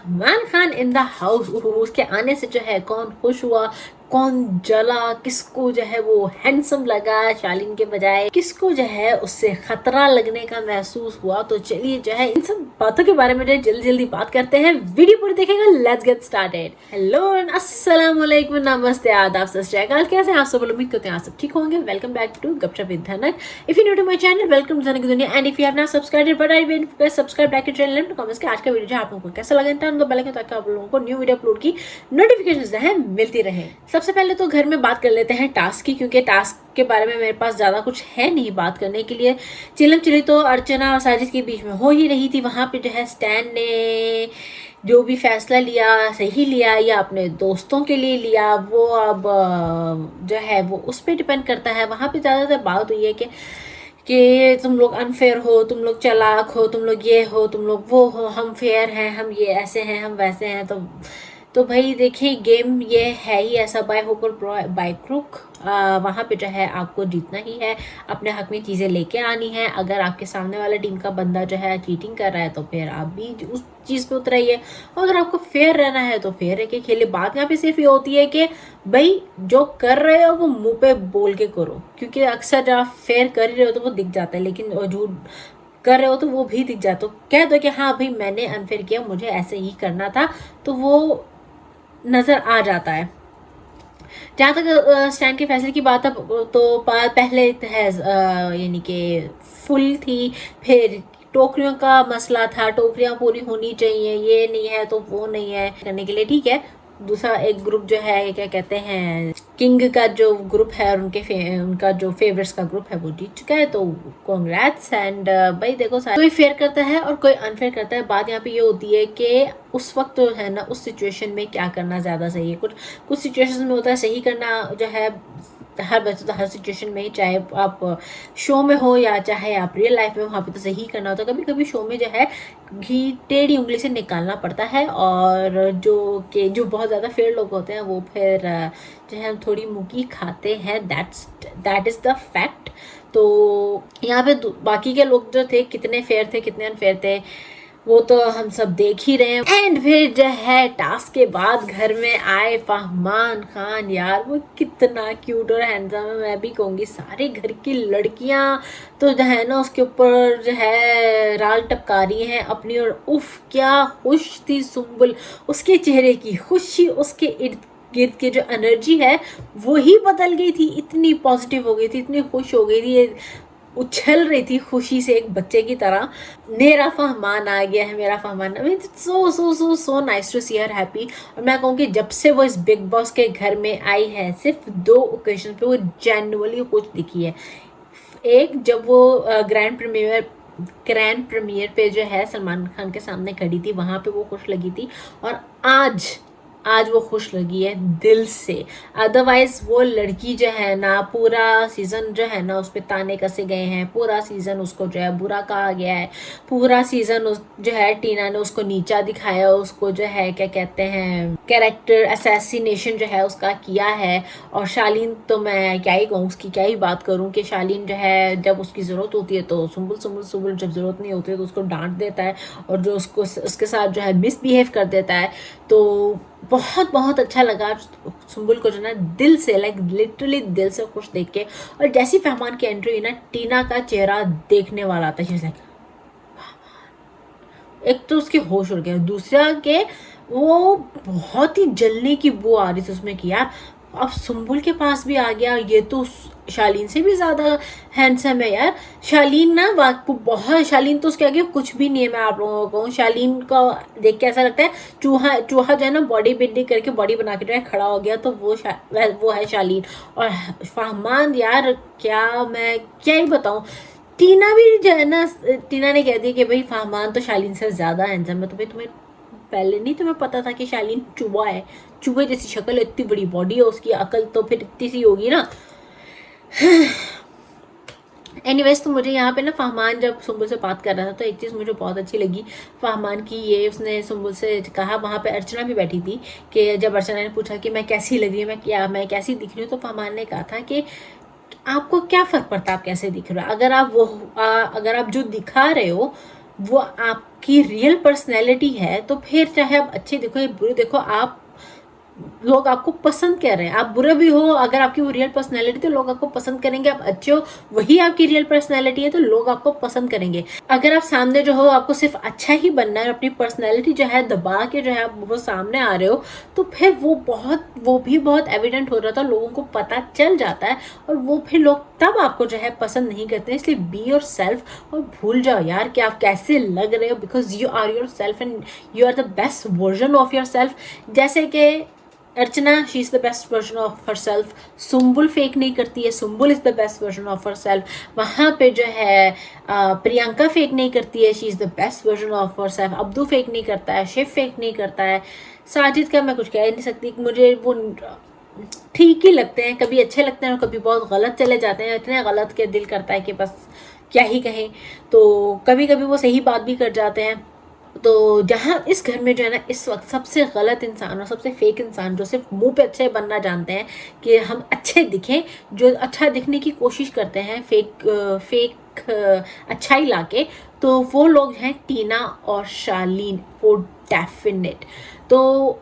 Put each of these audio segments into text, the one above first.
Fahman Khan in the house. उसके आने से जो है कौन खुश हुआ, कौन जला, किसको जो है वो हैंडसम लगा शालीन के बजाय, किसको जो है उससे खतरा लगने का महसूस हुआ। तो चलिए जो है इन सब बातों के बारे में जो है जल्दी जल्दी बात करते हैं। वीडियो पूरी देखेगा, लेट्स गेट स्टार्टेड। हेलो अस्सलाम वालेकुम, नमस्ते, आदाब, सत श्री अकाल। कैसे हैं आप सब? उम्मीद करते हैं आप सब ठीक होंगे। Welcome back to Gupshup with Dhanak. If you new to my channel, welcome to Dhanak Duniya. And if you have not subscribed but I will press subscribe back to channel and comments के आज का वीडियो जो आप लोगों को कैसा लगा तो बेल आइकन ताकि आप लोगों को न्यू वीडियो अपलोड की नोटिफिकेशंस जो है मिलती रहे। सबसे पहले तो घर में बात कर लेते हैं टास्क की, क्योंकि टास्क के बारे में मेरे पास ज़्यादा कुछ है नहीं बात करने के लिए। चिलम चिली तो अर्चना और साजिद के बीच में हो ही रही थी। वहाँ पे जो है स्टैन ने जो भी फैसला लिया सही लिया या अपने दोस्तों के लिए लिया, वो अब जो है वो उस पर डिपेंड करता है। वहाँ पे ज़्यादातर बात हुई है कि तुम लोग अनफेयर हो, तुम लोग चालाक हो, तुम लोग ये हो, तुम लोग वो हो, हम फेयर हैं, हम ये ऐसे हैं, हम वैसे हैं। तो भाई देखिए, गेम ये है ही ऐसा, बाय होक और बाय क्रुक। वहाँ पे जो है आपको जीतना ही है, अपने हक में चीज़ें लेके आनी है। अगर आपके सामने वाला टीम का बंदा जो है चीटिंग कर रहा है तो फिर आप भी उस चीज़ पे उतराइए, और अगर आपको फेयर रहना है तो फेयर रह के खेलिए। बात यहाँ पे सिर्फ ये होती है कि भाई जो कर रहे हो वो मुंह पे बोल के करो, क्योंकि अक्सर जब आप फेयर कर रहे हो तो वो दिख जाता है, लेकिन झूठ कर रहे हो तो वो भी दिख जाता। तो कह दो कि हाँ भाई मैंने अनफेयर किया, मुझे ऐसे ही करना था, तो वो नज़र आ जाता है। जहाँ तक स्टैंड के फैसले की बात है तो पहले यानी कि फुल थी, फिर टोकरियों का मसला था, टोकरियाँ पूरी होनी चाहिए, ये नहीं है तो वो नहीं है करने के लिए, ठीक है। दूसरा एक ग्रुप जो है क्या कहते हैं, किंग का जो ग्रुप है और उनका जो फेवरेट्स का ग्रुप है वो जीत चुका है, तो कॉन्ग्रेट्स। एंड भाई देखो, कोई फेयर करता है और कोई अनफेयर करता है। बात यहाँ पे ये होती है कि उस वक्त तो है ना, उस सिचुएशन में क्या करना ज़्यादा सही है। कुछ सिचुएशन में होता है सही करना जो है, हर वैसे तो हर सिचुएशन में, चाहे आप शो में हो या चाहे आप रियल लाइफ में, वहाँ पे तो सही करना होता है। कभी कभी शो में जो है घी टेढ़ी उंगली से निकालना पड़ता है, और जो बहुत ज़्यादा फेयर लोग होते हैं वो फिर जो है थोड़ी मुकी खाते हैं। That is the fact. तो यहाँ पे बाकी के लोग जो थे कितने फेयर थे कितने अनफेयर थे वो तो हम सब देख ही रहे हैं। एंड फिर जो है टास्क के बाद घर में आए फहमान खान, यार वो कितना क्यूट और हैंडसम है। मैं भी कहूँगी सारे घर की लड़कियां तो जो है ना उसके ऊपर जो है राल टपका रही हैं अपनी, और उफ क्या खुश थी सुम्बुल। उसके चेहरे की खुशी, उसके इर्द गिर्द की जो एनर्जी है वो ही बदल गई थी, इतनी पॉजिटिव हो गई थी, इतनी खुश हो गई थी, उछल रही थी खुशी से एक बच्चे की तरह। मेरा फहमान आ गया है, मेरा फहमान। I mean so so so so nice to see her happy. और मैं कहूँगी जब से वो इस बिग बॉस के घर में आई है, सिर्फ 2 ओकेजन पे वो जेन्युइनली खुश दिखी है। एक जब वो ग्रैंड प्रीमियर पे जो है सलमान खान के सामने खड़ी थी, वहाँ पे वो खुश लगी थी, और आज वो खुश लगी है दिल से। अदरवाइज वो लड़की जो है ना, पूरा सीजन जो है ना उस पर ताने कसे गए हैं, पूरा सीजन उसको जो है बुरा कहा गया है, पूरा सीजन जो है टीना ने उसको नीचा दिखाया, उसको जो है क्या कहते हैं कैरेक्टर असैसिनेशन जो है उसका किया है। और शालीन तो मैं क्या ही कहूँ, उसकी क्या ही बात करूँ कि शालीन जो है जब उसकी ज़रूरत होती है तो सुम्बुल जब ज़रूरत नहीं होती है तो उसको डांट देता है, और जो उसके साथ जो है मिसबिहेव कर देता है। तो बहुत बहुत अच्छा लगा सुम्बुल को जो ना दिल से, लाइक लिटरली दिल से खुश देख के। और जैसी फहमान की एंट्री हुई ना, टीना का चेहरा देखने वाला था। लाइक एक तो उसके होश उड़ गए, दूसरा के वो बहुत ही जलने की बू आ रही थी उसमें कि यार अब सुम्बुल के पास भी आ गया, ये तो शालीन से भी ज़्यादा हैंडसम है यार। शालीन ना बहुत, शालीन तो उसके आगे कुछ भी नहीं है। मैं आप लोगों को कहूँ, शालीन को देख के ऐसा लगता है चूहा जो है ना बॉडी बिल्डिंग करके बॉडी बना के जो है खड़ा हो गया, तो वो है शालीन। और फहमान यार मैं क्या ही बताऊँ। टीना भी जो है ना, टीना ने कह दिया कि भाई फहमान तो शालीन से ज़्यादा हैंडसम है। तो भाई तुम्हें पहले नहीं तुम्हें पता था कि शालीन चूहा है? चूहे जैसी शक्ल, इतनी बड़ी बॉडी है उसकी, अकल तो फिर इतनी सी होगी ना। एनीवेज, तो मुझे यहाँ पे ना फहमान जब सुम्बुल से बात कर रहा था तो एक चीज़ मुझे बहुत अच्छी लगी फहमान की, ये उसने सुम्बुल से कहा, वहाँ पे अर्चना भी बैठी थी, कि जब अर्चना ने पूछा कि मैं कैसी लग रही हूँ, मैं कैसी दिख रही हूँ, तो फहमान ने कहा था कि आपको क्या फ़र्क पड़ता है आप कैसे दिख रहे हो, अगर आप जो दिखा रहे हो वो आपकी रियल पर्सनैलिटी है, तो फिर चाहे आप अच्छे देखो या बुरे देखो, आप लोग आपको पसंद कर रहे हैं। आप बुरे भी हो, अगर आपकी वो रियल पर्सनैलिटी, तो लोग आपको पसंद करेंगे। आप अच्छे हो, वही आपकी रियल पर्सनैलिटी है, तो लोग आपको पसंद करेंगे। अगर आप सामने जो हो आपको सिर्फ अच्छा ही बनना है और अपनी पर्सनैलिटी जो है दबा के जो है आप वो सामने आ रहे हो, तो फिर वो भी बहुत एविडेंट हो रहा था, लोगों को पता चल जाता है, और वो फिर लोग तब आपको जो है पसंद नहीं करते। इसलिए बी योर सेल्फ और भूल जाओ यार कि आप कैसे लग रहे हो, because you are yourself and you are the best version of yourself. जैसे कि Archana, she is the best version of herself. Sumbul fake नहीं करती है, Sumbul is the best version of herself. वहाँ पे जो है प्रियंका फेक नहीं करती है, she is the best version of herself. Abdu fake नहीं करता है, शिव फेक नहीं करता है, साजिद का मैं कुछ कह नहीं सकती, मुझे वो ठीक ही लगते हैं, कभी अच्छे लगते हैं और कभी बहुत गलत चले जाते हैं, इतने गलत के दिल करता है कि बस क्या ही कहें। तो कभी कभी वो सही बात भी कर जाते हैं। तो जहाँ इस घर में जो है ना इस वक्त सबसे गलत इंसान और सबसे फेक इंसान, जो सिर्फ मुंह पे अच्छे बनना जानते हैं कि हम अच्छे दिखें, जो अच्छा दिखने की कोशिश करते हैं फेक अच्छाई लाके, तो वो लोग हैं टीना और शालीन, वो डेफिनेट। तो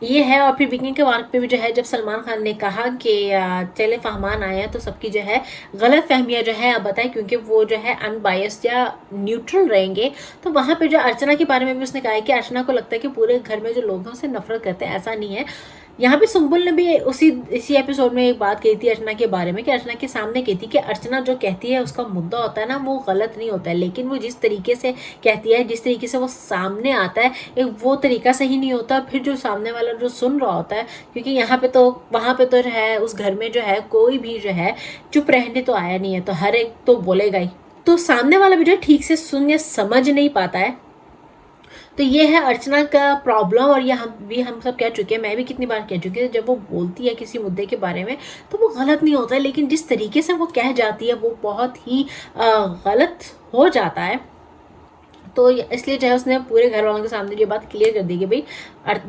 ये है। और फिर वीकेंड के वार पे भी जो है जब सलमान खान ने कहा कि चले फहमान आए हैं, तो सबकी जो है गलत फहमियाँ जो है आप बताएं, क्योंकि वो जो है अनबायस्ड या न्यूट्रल रहेंगे। तो वहाँ पे जो अर्चना के बारे में भी उसने कहा है कि अर्चना को लगता है कि पूरे घर में जो लोग हैं उससे नफरत करते हैं, ऐसा नहीं है। यहाँ पे सुम्बुल ने भी इसी एपिसोड में एक बात कही थी अर्चना के बारे में, कि अर्चना के सामने कही थी कि अर्चना जो कहती है उसका मुद्दा होता है ना, वो गलत नहीं होता है, लेकिन वो जिस तरीके से कहती है, जिस तरीके से वो सामने आता है, एक वो तरीका सही नहीं होता। फिर जो सामने वाला जो सुन रहा होता है, क्योंकि यहाँ पे तो वहाँ पे तो जो है उस घर में जो है कोई भी जो है चुप रहने तो आया नहीं है, तो हर एक तो बोलेगा ही, तो सामने वाला भी जो ठीक से सुन या समझ नहीं पाता है। तो ये है अर्चना का प्रॉब्लम। और ये हम सब कह चुके हैं, मैं भी कितनी बार कह चुकी हूँ, जब वो बोलती है किसी मुद्दे के बारे में तो वो गलत नहीं होता है, लेकिन जिस तरीके से वो कह जाती है वो बहुत ही गलत हो जाता है। तो इसलिए जो है उसने पूरे घर वालों के सामने ये बात क्लियर कर दी कि भाई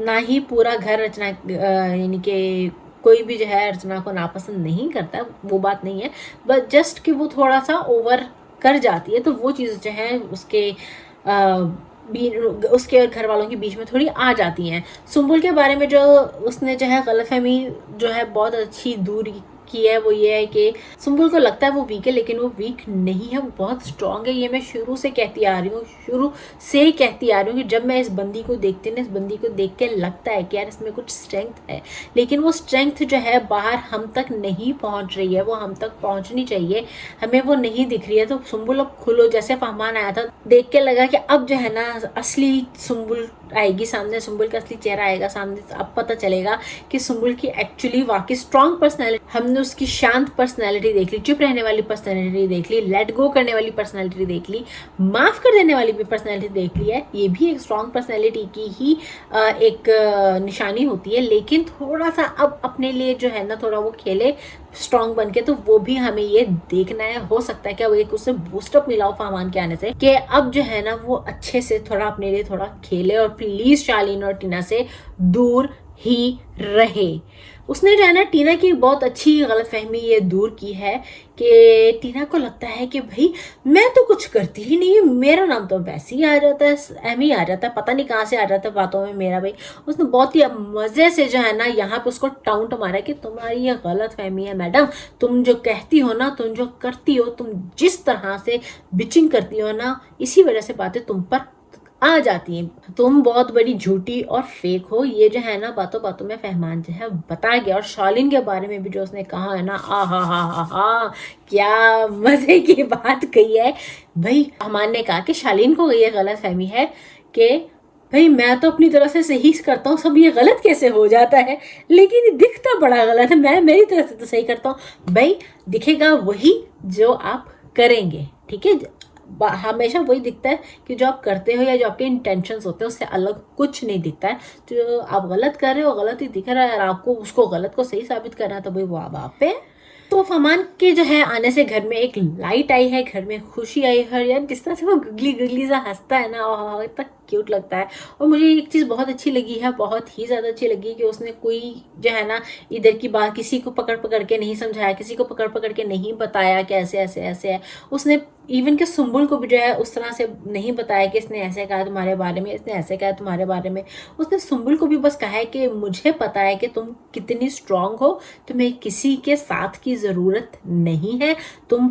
ना ही पूरा घर अर्चना यानी कि कोई भी जो है अर्चना को नापसंद नहीं करता, वो बात नहीं है, बट जस्ट कि वो थोड़ा सा ओवर कर जाती है, तो वो चीज़ जो है उसके घर वालों के बीच में थोड़ी आ जाती हैं। सुम्बुल के बारे में जो उसने जो है गलतफहमी जो है बहुत अच्छी दूर की है, वो ये है कि सुम्बुल को लगता है वो वीक है, लेकिन वो वीक नहीं है, वो बहुत स्ट्रांग है। ये मैं शुरू से कहती आ रही हूँ, शुरू से ही कहती आ रही हूँ कि जब मैं इस बंदी को देखती हूँ ना, इस बंदी को देख के लगता है कि यार इसमें कुछ स्ट्रेंथ है, लेकिन वो स्ट्रेंथ जो है बाहर हम तक नहीं पहुँच रही है, वो हम तक पहुँचनी चाहिए, हमें वो नहीं दिख रही है। तो सुम्बुल अब खुलो, जैसे फहमान आया था देख के लगा कि अब जो है ना असली सुम्बुल आएगी सामने, सुम्बुल का असली चेहरा आएगा सामने, अब पता चलेगा कि सुम्बुल की एक्चुअली वाकई स्ट्रांग पर्सनैलिटी, हमने उसकी शांत पर्सनैलिटी देख ली, चुप रहने वाली पर्सनैलिटी देख ली, लेट गो करने वाली पर्सनैलिटी देख ली, माफ कर देने वाली भी पर्सनैलिटी देख ली है। ये भी एक स्ट्रांग पर्सनैलिटी की ही एक निशानी होती है, लेकिन थोड़ा सा अब अपने लिए जो है ना थोड़ा वो खेले स्ट्रांग बन के, तो वो भी हमें ये देखना है। हो सकता है कि अब एक उससे बूस्टअप मिला हो फहमान के आने से, कि अब जो है ना वो अच्छे से थोड़ा अपने लिए थोड़ा खेले और प्लीज शालीन और टीना से दूर ही रहे। उसने जो है ना टीना की बहुत अच्छी गलतफहमी ये दूर की है कि टीना को लगता है कि भाई मैं तो कुछ करती ही नहीं, मेरा नाम तो वैसे ही आ जाता है, एम ही आ जाता है, पता नहीं कहाँ से आ जाता है बातों में मेरा भाई। उसने बहुत ही मज़े से जो है ना यहाँ पे उसको टाउंट मारा कि तुम्हारी ये गलतफहमी है मैडम, तुम जो कहती हो ना, तुम जो करती हो, तुम जिस तरह से बिचिंग करती हो ना, इसी वजह से बातें तुम पर आ जाती हैं, तुम बहुत बड़ी झूठी और फेक हो। ये जो है ना बातों बातों में फहमान जो है बता गया। और शालीन के बारे में भी जो उसने कहा है ना, हा क्या मजे की बात कही है भाई। फहमान ने कहा कि शालीन को ये गलत फहमी है कि भाई मैं तो अपनी तरफ से सही करता हूँ, सब ये गलत कैसे हो जाता है, लेकिन दिखता बड़ा गलत है, मैं मेरी तरफ से तो सही करता हूँ। भाई दिखेगा वही जो आप करेंगे, ठीक है, हमेशा वही दिखता है कि जो आप करते हो या जो आपके इंटेंशंस होते हैं उससे अलग कुछ नहीं दिखता है। जो आप गलत कर रहे हो गलत ही दिख रहा है, और आपको उसको गलत को सही साबित करना है तो भाई वो आप पे। तो फहमान के जो है आने से घर में एक लाइट आई है, घर में खुशी आई है। यार जिस तरह से वो गुगली गुगली सा हंसता है ना, तक क्यूट लगता है। और मुझे एक चीज़ बहुत अच्छी लगी है, बहुत ही ज़्यादा अच्छी लगी कि उसने कोई जो है ना इधर की बात किसी को पकड़ पकड़ के नहीं समझाया, किसी को पकड़ पकड़ के नहीं बताया कि ऐसे ऐसे ऐसे है। उसने इवन के सुम्बुल को भी जो है उस तरह से नहीं बताया कि इसने ऐसे कहा तुम्हारे बारे में, इसने ऐसे कहा तुम्हारे बारे में। उसने सुम्बुल को भी बस कहा है कि मुझे पता है कि तुम कितनी स्ट्रांग हो, तुम्हें किसी के साथ की ज़रूरत नहीं है, तुम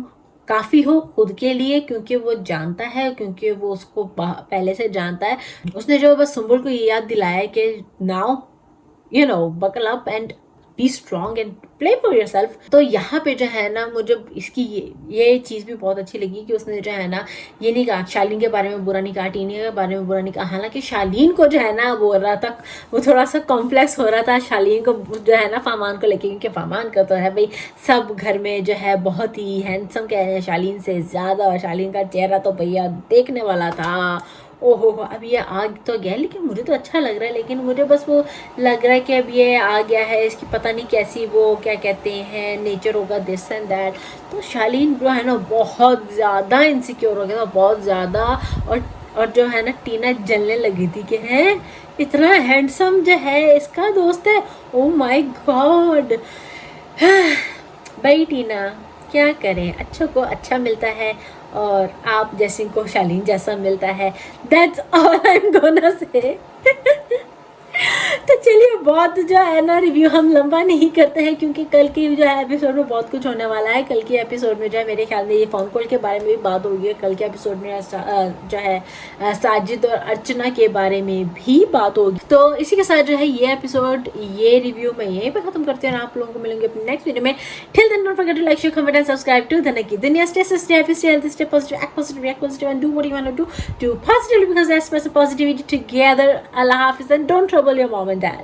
काफ़ी हो खुद के लिए, क्योंकि वो जानता है, क्योंकि वो उसको पहले से जानता है। उसने जो बस सुम्बुल को ये याद दिलाया कि now buckle up and be strong and play for yourself. तो यहाँ पे जो है ना मुझे इसकी ये चीज़ भी बहुत अच्छी लगी कि उसने जो है ना ये नहीं कहा, शालीन के बारे में बुरा नहीं कहा, टीना के बारे में बुरा नहीं कहा। हालांकि शालीन को जो है ना वो रहा था, वो थोड़ा सा कॉम्प्लेक्स हो रहा था शालीन को जो है ना फामान को लेके, क्योंकि फामान का तो है भाई सब घर में जो है बहुत ही हैंडसम कह रहे हैं शालीन से ज़्यादा, और शालीन का चेहरा तो भैया देखने वाला था। ओहो अब ये आ तो गया, लेकिन मुझे तो अच्छा लग रहा है, लेकिन मुझे बस वो लग रहा है कि अब ये आ गया है, इसकी पता नहीं कैसी वो क्या कहते हैं नेचर होगा, दिस एंड दैट। तो शालीन जो है ना बहुत ज़्यादा इनसिक्योर हो गया था, बहुत ज़्यादा। और जो है ना टीना जलने लगी थी कि है इतना हैंडसम जो है इसका दोस्त है, ओ माय गॉड। भाई टीना क्या करें, अच्छों को अच्छा मिलता है और आप जैसे को शालीन जैसा मिलता है, that's all I am gonna say. तो चलिए बहुत जो है ना रिव्यू हम लंबा नहीं करते हैं, क्योंकि कल की जो है एपिसोड में बहुत कुछ होने वाला है। कल की एपिसोड में जो है मेरे ख्याल में ये फोन कॉल के बारे में भी बात होगी, कल के एपिसोड में जो है साजिद और अर्चना के बारे में भी बात होगी। तो इसी के साथ जो है ये एपिसोड, ये रिव्यू मैं यहीं पर खत्म करती हूँ। आप लोगों को मिलेंगे अपने नेक्स्ट वीडियो में। Till then don't forget to like, share, comment and subscribe to Dhanak की दुनिया। Stay happy, stay healthy, stay positive, act positive, react positive and do what you want to do positively, because that's positivity together. Allah Hafiz and don't trouble your mom and dad.